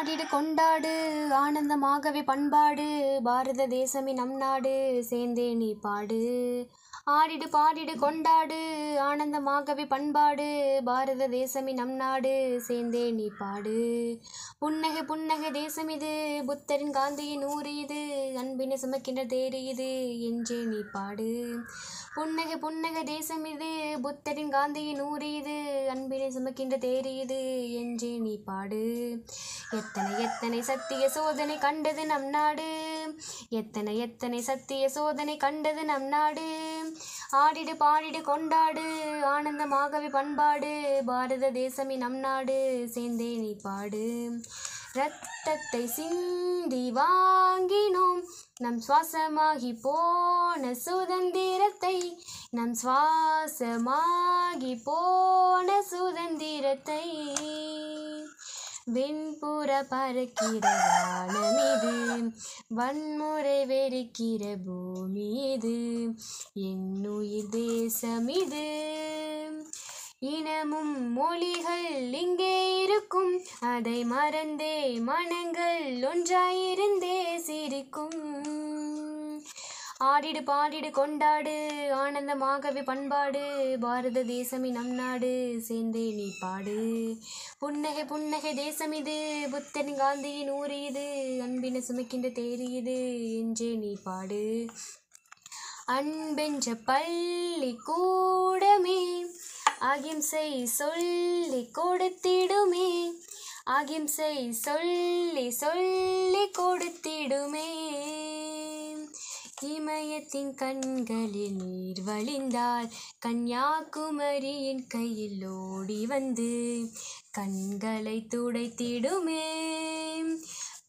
பாடிடு கொண்டாடு ஆனந்தமாகவே பண்பாடு பாரத தேசமே நம் நாடு சேர்ந்தே நீ பாடு. ஆடிடு பாடிடு கொண்டாடு ஆனந்தமாகவே பண்பாடு பாரத தேசமே நம் நாடு சேர்ந்தே நீ பாடு. புன்னகை புன்னகை தேசம் இது புத்தரின் காந்தியின் ஊர் இது அன்பினை சுமக்கின்ற தேரு இது என்றே நீ பாடு. புன்னகை புன்னகை தேசம் இது புத்தரின் காந்தியின் ஊர் இது அன்பினை சுமக்கின்ற தேரு இது என்றே நீ பாடு. எத்தனை எத்தனை சத்திய சோதனை கண்டது நம் நாடு எத்தனை எத்தனை சத்திய சோதனை கண்டது நம் நாடு. ஆடிடு பாடிடு கொண்டாடு ஆனந்தமாகவே பண்பாடு பாரத தேசமே நம் நாடு சேர்ந்தே நீ பாடு. இரத்தத்தை சிந்தி வாங்கினோம் நம் சுவாசமாகி போன சுதந்திரத்தை நம் சுவாசமாகி போன சுதந்திரத்தை. வெண்புற பறக்கிற வானமிது வன்முறை வெறுக்கிற பூமி இது என்னுயிர் தேசமிது. இனமும் மொழிகள் இங்கே இருக்கும் அதை மறந்தே மனங்கள் ஒன்றாயிருந்தே சிரிக்கும். ஆடிடு பாடிடு கொண்டாடு ஆனந்தமாகவே பண்பாடு பாரத தேசமே நம் நாடு சேர்ந்தே நீ பாடு. புன்னகை புன்னகை தேசம் இது புத்தரின் காந்தியின் ஊர் இது அன்பினை சுமக்கின்ற தேரு இது என்றே நீ பாடு. அன்பென்ற பள்ளி கூடமே அகிம்சை சொல்லி கொடுத்திடுமே அகிம்சை சொல்லி சொல்லி கொடுத்திடுமே. இமயத்தின் கண்களில் நீர் வழிந்தால் கன்னியாகுமரியின் கையில் ஓடி வந்து கண்களை துடைத்திடுமே.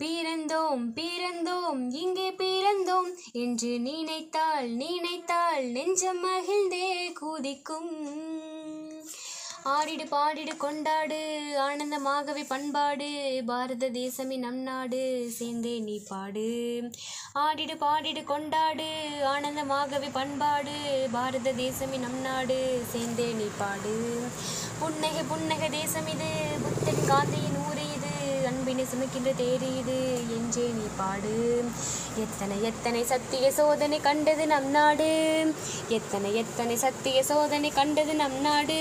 பிறந்தோம் பிறந்தோம் இங்கே பிறந்தோம் என்று நினைத்தால் நினைத்தால் நெஞ்சம் மகிழ்ந்தே குதிக்கும். ஆடிடு பாடிடு கொண்டாடு ஆனந்தமாகவே பண்பாடு பாரத தேசமே நம் நாடு சேர்ந்தே நீ பாடு. ஆடிடு பாடிடு கொண்டாடு ஆனந்தமாகவே பண்பாடு பாரத தேசமே நம் நாடு சேர்ந்தே நீ பாடு. புன்னகை புன்னகை தேசம் இது புத்தரின் காந்தியின் ஊர் இது அன்பினை சுமக்கின்ற தேரு இது என்றே நீ பாடு. எத்தனை எத்தனை சத்திய சோதனை கண்டது நம் நாடு எத்தனை எத்தனை சத்திய சோதனை கண்டது நம் நாடு.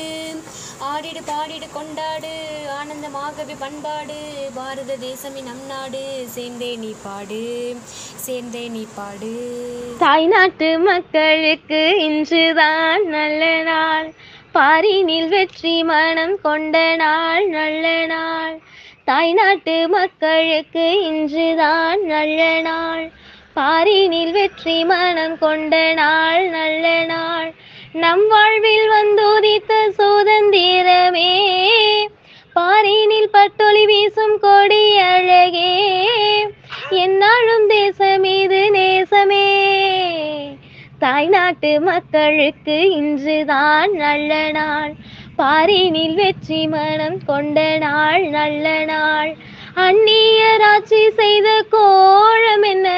ஆடிடு பாடிடு கொண்டாடு ஆனந்தமாகவே பண்பாடு பாரத தேசமே நம் நாடு சேர்ந்தே நீ பாடு சேர்ந்தே நீ பாடு. தாய்நாட்டு மக்களுக்கு இன்றுதான் நல்ல நாள் பாரினில் வெற்றி மனம் கொண்ட நாள் நல்ல நாள். தாய்நாட்டு மக்களுக்கு இன்றுதான் நல்ல நாள் பாரினில் வெற்றி மனம் கொண்ட நாள் நல்ல நாள். நம் வாழ்வில் வந்துதித்த சுதந்திரமே பாரினில் பட்டொளி வீசும் கொடி அழகே என்னாலும் தேசமீது நேசமே. தாய்நாட்டு மக்களுக்கு இன்றுதான் நல்ல நாள் பாரினில் வெற்றி மனம் கொண்ட நாள் நல்ல நாள். அந்நியராட்சி செய்த கோலம் என்ன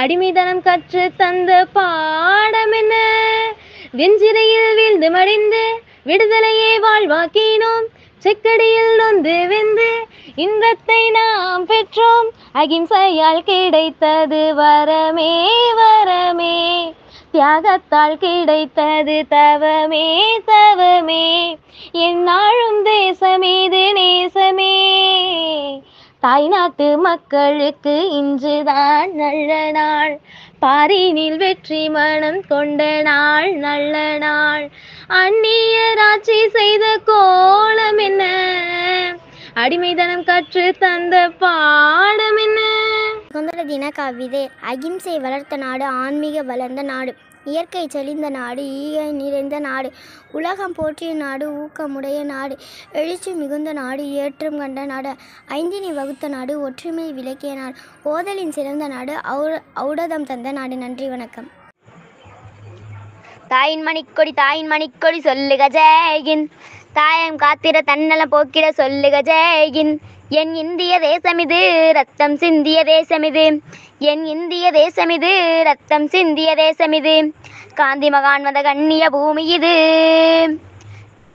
அடிமைதனம் கற்று தந்த பாடம் என்ன. வெஞ்சிரையில் வீழ்ந்து மடிந்து விடுதலையே வாழ்வாக்கினோம் செக்கடியில் நொந்து வெந்து இன்பத்தை நாம் பெற்றோம் அகிம்சையால் கிடைத்தது வரமே வரமே தியாகத்தால் கிடைத்தது தவமே தவமே. எந்நாளும் தேசமீது நேசமே. தாய்நாட்டு மக்களுக்கு இன்றுதான் நல்ல நாள் பாரினில் வெற்றி மனம் கொண்ட நாள் நல்ல நாள். அந்நியராட்சி செய்த கோலம் என்ன அடிமைதனம் கற்று தந்த பாடம் என்ன. சுதந்திர தின கவிதை. அகிம்சை வளர்த்த நாடு ஆன்மீக வளர்ந்த நாடு இயற்கை செழிந்த நாடு ஈகை நிறைந்த நாடு உலகம் போற்றிய நாடு ஊக்கமுடைய நாடு எழுச்சி மிகுந்த நாடு ஏற்றம் கண்ட நாடு ஐந்தினை வகுத்த நாடு ஒற்றுமை விளக்கிய நாடு ஓதலின் சிறந்த நாடு ஔடதம் தந்த நாடு. நன்றி வணக்கம். தாயின் மணிக்கொடி சொல்லுக ஜெய்ஹிந்த் தாயம் காத்திர தன்னலம் போக்கிட சொல்லுக ஜெய்ஹிந்த். என் இந்திய தேசமிது ரத்தம் சிந்திய தேசமிது என் இந்திய தேசமிது ரத்தம் சிந்திய தேசமிது காந்தி மகான் வந்த கண்ணிய பூமி இது.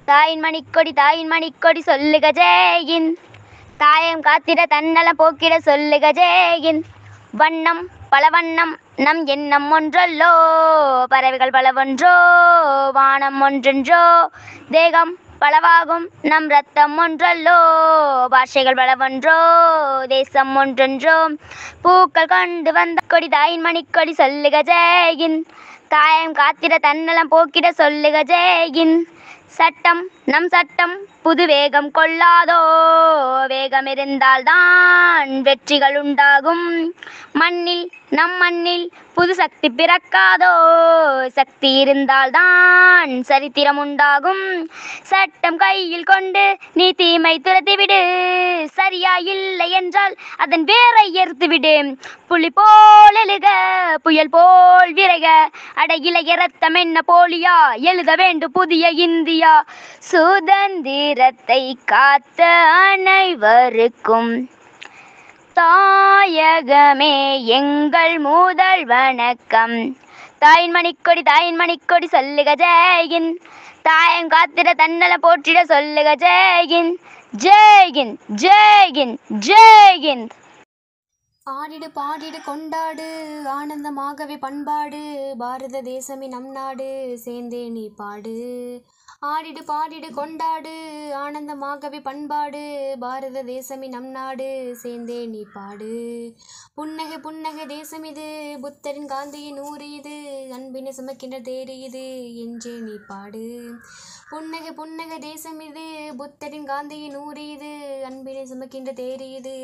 தாயின் மணிக்கொடி சொல்லுக ஜெய்ஹிந்த் தாயம் காத்திட தன்னலம் போக்கிட சொல்லுக ஜெய்ஹிந்த். வண்ணம் பல வண்ணம் நம் எண்ணம் ஒன்றல்லோ, பறவைகள் பலவொன்றோ, வானம் ஒன்றென்றோ, தேகம் பலவாகும் நம் ரத்தம் ஒன்றல்லோ, பாஷைகள் பலவொன்றோ, தேசம் ஒன்றென்றோ, பூக்கள் கொண்டு வந்த கொடி தாயின் மணிக்கொடி சொல்லுக ஜெய்ஹிந்த். தாயம் காத்திட தன்னலம் போக்கிட சொல்லுக ஜெய்ஹிந்த். சட்டம் நம் சட்டம் புது வேகம் கொள்ளாதோ, வேகம் இருந்தால்தான் வெற்றிகள் உண்டாகும். மண்ணில் நம் மண்ணில் புது சக்தி பிறக்காதோ, சக்தி இருந்தால்தான் சரித்திரம் உண்டாகும். சட்டம் கையில் கொண்டு நீ தீமை துரத்திவிடு, சரியா இல்லை என்றால் அதன் வேரை எறுத்துவிடு. புலி போல் எழுக புயல் போல் விரைக, அடையிலைய ரத்தம் என்ன போலியா, எழுத வேண்டும் புதிய இந்தியா. சுதந்திரத்தை காத்த அனைவருக்கும் தாயகமே எங்கள் முதல் வணக்கம். தாயின் மணிக்கொடி சொல்லுக ஜெய்ஹிந்த். தாயம் காத்திட தன்னலம் போற்றிட சொல்லுக ஜெய்ஹிந்த். ஜெய்ஹிந்த் ஜெய்ஹிந்த் ஜெய்ஹிந்த். ஆடிடு பாடிடு கொண்டாடு ஆனந்தமாகவே பண்பாடு, பாரத தேசமே நம் நாடு சேர்ந்தே நீ பாடு. ஆடிடு பாடிடு கொண்டாடு ஆனந்தமாகவே பண்பாடு, பாரத தேசமே நம் நாடு சேர்ந்தே நீ பாடு. புன்னகை புன்னகை தேசம் இது, புத்தரின் காந்தியின் ஊர் இது, அன்பினை சுமக்கின்ற தேரு இது என்றே நீ பாடு. புன்னகை புன்னகை தேசம் இது, புத்தரின் காந்தியின் ஊர் இது, அன்பினை சுமக்கின்ற தேரு இது.